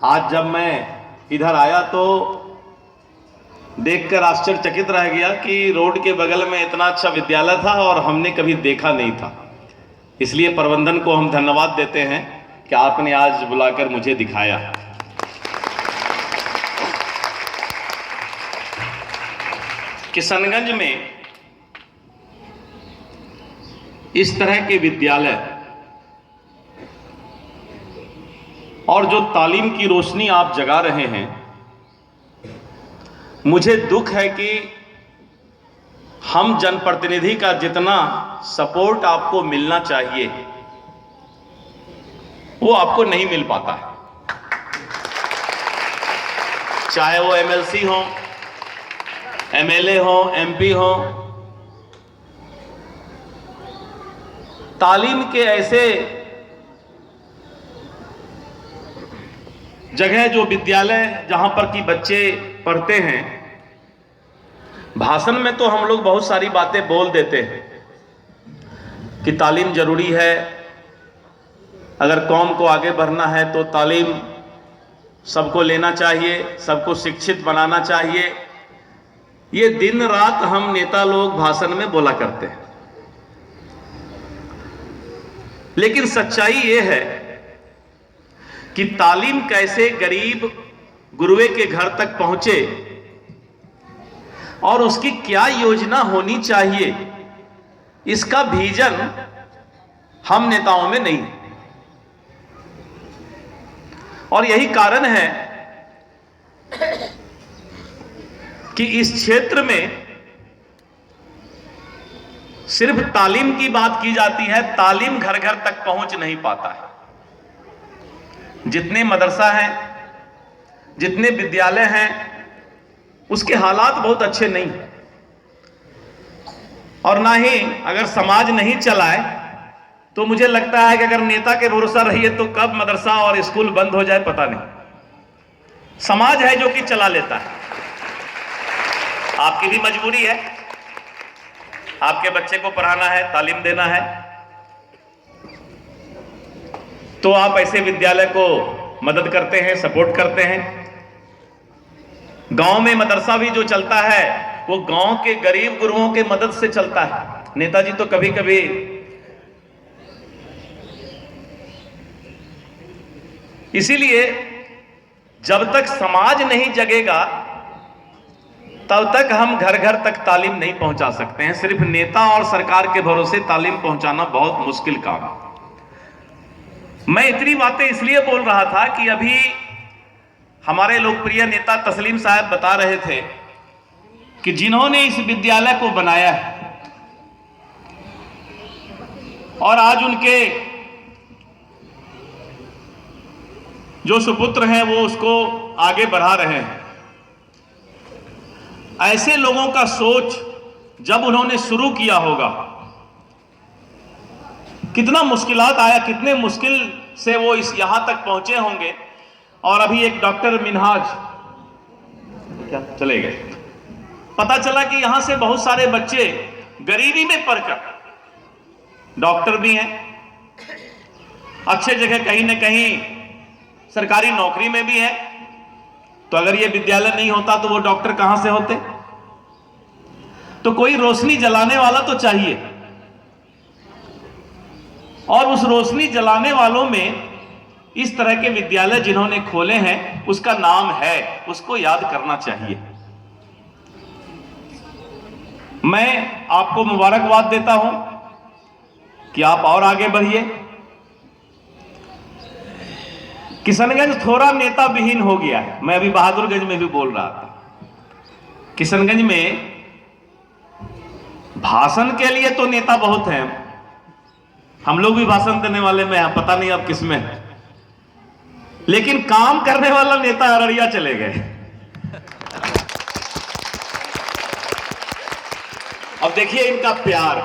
आज जब मैं इधर आया तो देखकर आश्चर्यचकित रह गया कि रोड के बगल में इतना अच्छा विद्यालय था और हमने कभी देखा नहीं था। इसलिए प्रबंधन को हम धन्यवाद देते हैं कि आपने आज बुलाकर मुझे दिखाया। किशनगंज में इस तरह के विद्यालय और जो तालीम की रोशनी आप जगा रहे हैं, मुझे दुख है कि हम जनप्रतिनिधि का जितना सपोर्ट आपको मिलना चाहिए वो आपको नहीं मिल पाता है। चाहे वो एमएलसी हो, एमएलए हो, एमपी हो, तालीम के ऐसे जगह जो विद्यालय जहां पर कि बच्चे पढ़ते हैं, भाषण में तो हम लोग बहुत सारी बातें बोल देते हैं कि तालीम जरूरी है, अगर कौम को आगे बढ़ना है तो तालीम सबको लेना चाहिए, सबको शिक्षित बनाना चाहिए। ये दिन रात हम नेता लोग भाषण में बोला करते हैं, लेकिन सच्चाई ये है कि तालीम कैसे गरीब गुरुए के घर तक पहुंचे और उसकी क्या योजना होनी चाहिए, इसका विजन हम नेताओं में नहीं। और यही कारण है कि इस क्षेत्र में सिर्फ तालीम की बात की जाती है, तालीम घर घर तक पहुंच नहीं पाता है। जितने मदरसा हैं, जितने विद्यालय हैं, उसके हालात बहुत अच्छे नहीं हैं। और ना ही अगर समाज नहीं चलाए तो मुझे लगता है कि अगर नेता के भरोसा रहिए तो कब मदरसा और स्कूल बंद हो जाए पता नहीं। समाज है जो कि चला लेता है। आपकी भी मजबूरी है, आपके बच्चे को पढ़ाना है, तालीम देना है, तो आप ऐसे विद्यालय को मदद करते हैं, सपोर्ट करते हैं। गांव में मदरसा भी जो चलता है वो गांव के गरीब गुरुओं के मदद से चलता है। नेताजी तो कभी कभी इसीलिए जब तक समाज नहीं जगेगा तब तक हम घर घर तक तालीम नहीं पहुंचा सकते हैं। सिर्फ नेता और सरकार के भरोसे तालीम पहुंचाना बहुत मुश्किल काम है। मैं इतनी बातें इसलिए बोल रहा था कि अभी हमारे लोकप्रिय नेता तस्लीम साहब बता रहे थे कि जिन्होंने इस विद्यालय को बनाया है और आज उनके जो सुपुत्र हैं वो उसको आगे बढ़ा रहे हैं, ऐसे लोगों का सोच जब उन्होंने शुरू किया होगा, कितना मुश्किलात आया, कितने मुश्किल से वो इस यहां तक पहुंचे होंगे। और अभी एक डॉक्टर मिनहाज क्या चले गए, पता चला कि यहां से बहुत सारे बच्चे गरीबी में पढ़कर डॉक्टर भी हैं, अच्छे जगह कहीं ना कहीं सरकारी नौकरी में भी है। तो अगर ये विद्यालय नहीं होता तो वो डॉक्टर कहां से होते? तो कोई रोशनी जलाने वाला तो चाहिए, और उस रोशनी जलाने वालों में इस तरह के विद्यालय जिन्होंने खोले हैं उसका नाम है, उसको याद करना चाहिए। मैं आपको मुबारकबाद देता हूं कि आप और आगे बढ़िए। किशनगंज थोड़ा नेता विहीन हो गया है। मैं अभी बहादुरगंज में भी बोल रहा था, किशनगंज में भाषण के लिए तो नेता बहुत हैं, हम लोग भी भाषण देने वाले में हैं, पता नहीं अब किसमें है, लेकिन काम करने वाला नेता अररिया चले गए। अब देखिए इनका प्यार,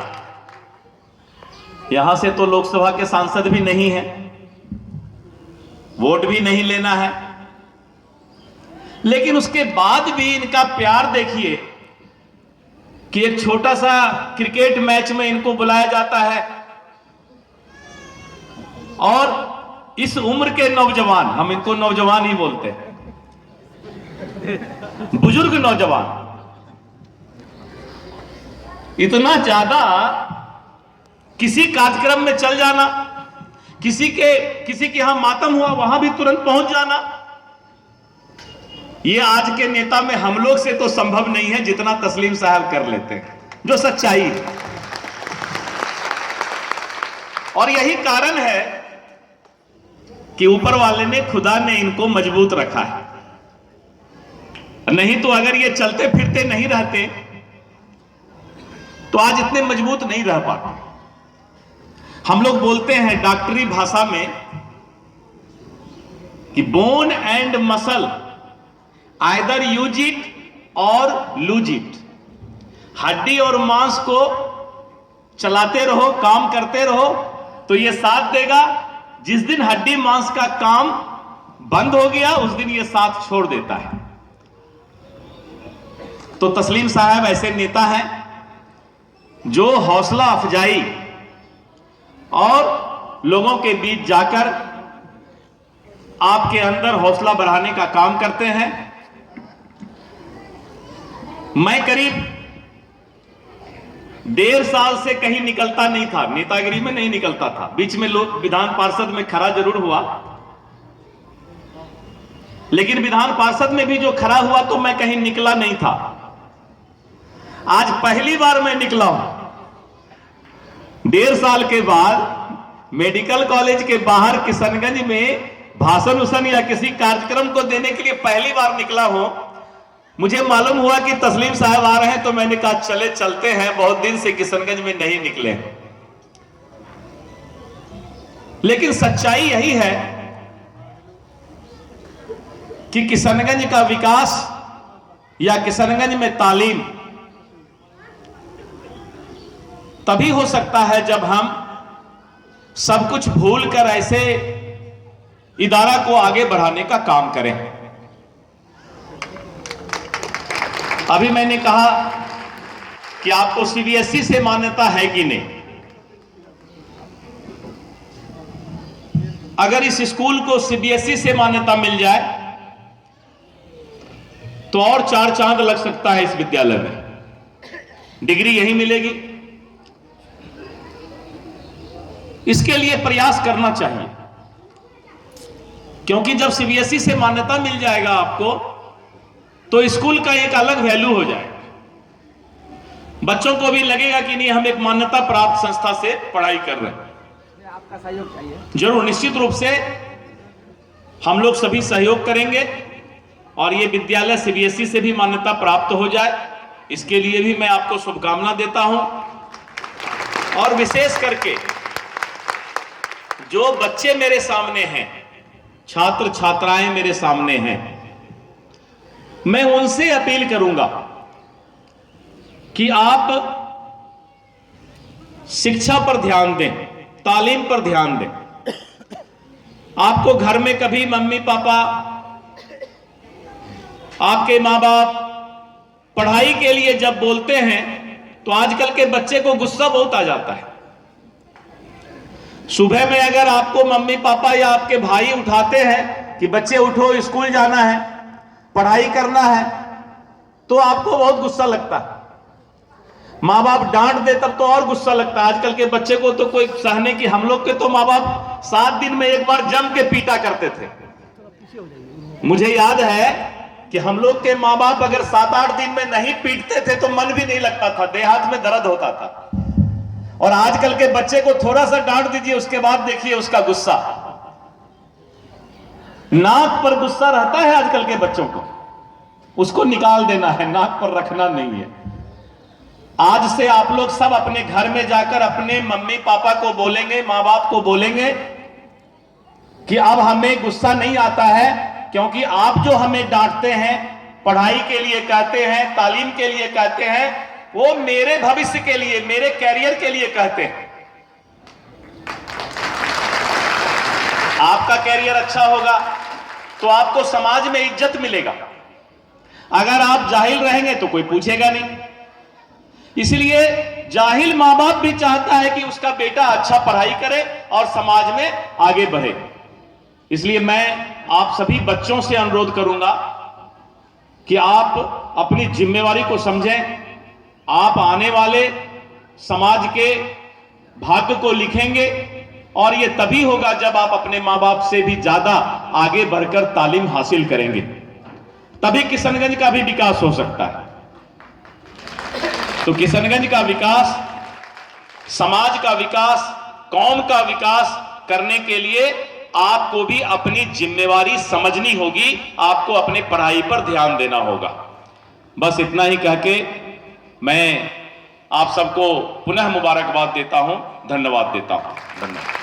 यहां से तो लोकसभा के सांसद भी नहीं है, वोट भी नहीं लेना है, लेकिन उसके बाद भी इनका प्यार देखिए कि एक छोटा सा क्रिकेट मैच में इनको बुलाया जाता है और इस उम्र के नौजवान, हम इनको नौजवान ही बोलते हैं, बुजुर्ग नौजवान, इतना ज्यादा किसी कार्यक्रम में चल जाना, किसी के यहां मातम हुआ वहां भी तुरंत पहुंच जाना, ये आज के नेता में हम लोग से तो संभव नहीं है जितना तस्लीम साहब कर लेते हैं, जो सच्चाई है। और यही कारण है कि ऊपर वाले ने, खुदा ने इनको मजबूत रखा है। नहीं तो अगर ये चलते फिरते नहीं रहते तो आज इतने मजबूत नहीं रह पाते। हम लोग बोलते हैं डॉक्टरी भाषा में कि bone and muscle either use it और लूज इट। हड्डी और मांस को चलाते रहो, काम करते रहो तो ये साथ देगा। जिस दिन हड्डी मांस का काम बंद हो गया उस दिन ये साथ छोड़ देता है। तो तस्लीम साहब ऐसे नेता हैं जो हौसला अफजाई और लोगों के बीच जाकर आपके अंदर हौसला बढ़ाने का काम करते हैं। मैं करीब 1.5 साल से कहीं निकलता नहीं था, नेतागिरी में नहीं निकलता था। बीच में लोग विधान पार्षद में खड़ा जरूर हुआ, लेकिन विधान पार्षद में भी जो खड़ा हुआ तो मैं कहीं निकला नहीं था। आज पहली बार मैं निकला हूं 1.5 साल के बाद। मेडिकल कॉलेज के बाहर किशनगंज में भाषण उसन या किसी कार्यक्रम को देने के लिए पहली बार निकला हूं। मुझे मालूम हुआ कि तस्लीम साहब आ रहे हैं तो मैंने कहा चले चलते हैं, बहुत दिन से किशनगंज में नहीं निकले। लेकिन सच्चाई यही है कि किशनगंज का विकास या किशनगंज में तालीम तभी हो सकता है जब हम सब कुछ भूलकर ऐसे इदारा को आगे बढ़ाने का काम करें। अभी मैंने कहा कि आपको सीबीएसई से मान्यता है कि नहीं। अगर इस स्कूल को सीबीएसई से मान्यता मिल जाए तो और 4 चांद लग सकता है इस विद्यालय में, डिग्री यही मिलेगी। इसके लिए प्रयास करना चाहिए, क्योंकि जब सीबीएसई से मान्यता मिल जाएगा आपको तो स्कूल का एक अलग वैल्यू हो जाएगा। बच्चों को भी लगेगा कि नहीं, हम एक मान्यता प्राप्त संस्था से पढ़ाई कर रहे हैं। आपका सहयोग चाहिए। जरूर, निश्चित रूप से हम लोग सभी सहयोग करेंगे और ये विद्यालय सीबीएसई से भी मान्यता प्राप्त हो जाए, इसके लिए भी मैं आपको शुभकामना देता हूं। और विशेष करके जो बच्चे मेरे सामने हैं, छात्र छात्राएं मेरे सामने हैं, मैं उनसे अपील करूंगा कि आप शिक्षा पर ध्यान दें, तालीम पर ध्यान दें। आपको घर में कभी मम्मी पापा, आपके माँ बाप पढ़ाई के लिए जब बोलते हैं तो आजकल के बच्चे को गुस्सा बहुत आ जाता है। सुबह में अगर आपको मम्मी पापा या आपके भाई उठाते हैं कि बच्चे उठो, स्कूल जाना है, पढ़ाई करना है, तो आपको बहुत गुस्सा लगता है। माँ बाप डांट दे तब तो और गुस्सा लगता है। आजकल के बच्चे को तो कोई सहने की, हम लोग के तो माँ बाप 7 दिन में एक बार जम के पीटा करते थे। मुझे याद है कि हम लोग के माँ बाप अगर 7-8 दिन में नहीं पीटते थे तो मन भी नहीं लगता था, देह हाथ में दर्द होता था। और आजकल के बच्चे को थोड़ा सा डांट दीजिए, उसके बाद देखिए उसका गुस्सा, नाक पर गुस्सा रहता है आजकल के बच्चों को, उसको निकाल देना है, नाक पर रखना नहीं है। आज से आप लोग सब अपने घर में जाकर अपने मम्मी पापा को बोलेंगे, माँ बाप को बोलेंगे कि अब हमें गुस्सा नहीं आता है, क्योंकि आप जो हमें डांटते हैं, पढ़ाई के लिए कहते हैं, तालीम के लिए कहते हैं, वो मेरे भविष्य के लिए, मेरे कैरियर के लिए कहते हैं। आपका कैरियर अच्छा होगा तो आपको समाज में इज्जत मिलेगा। अगर आप जाहिल रहेंगे तो कोई पूछेगा नहीं। इसलिए जाहिल माँ बाप भी चाहता है कि उसका बेटा अच्छा पढ़ाई करे और समाज में आगे बढ़े। इसलिए मैं आप सभी बच्चों से अनुरोध करूंगा कि आप अपनी जिम्मेवारी को समझें। आप आने वाले समाज के भाग्य को लिखेंगे और यह तभी होगा जब आप अपने मां बाप से भी ज्यादा आगे बढ़कर तालीम हासिल करेंगे, तभी किशनगंज का भी विकास हो सकता है। तो किशनगंज का विकास, समाज का विकास, कौम का विकास करने के लिए आपको भी अपनी जिम्मेवारी समझनी होगी, आपको अपने पढ़ाई पर ध्यान देना होगा। बस इतना ही कह के मैं आप सबको पुनः मुबारकबाद देता हूं, धन्यवाद देता हूं। धन्यवाद।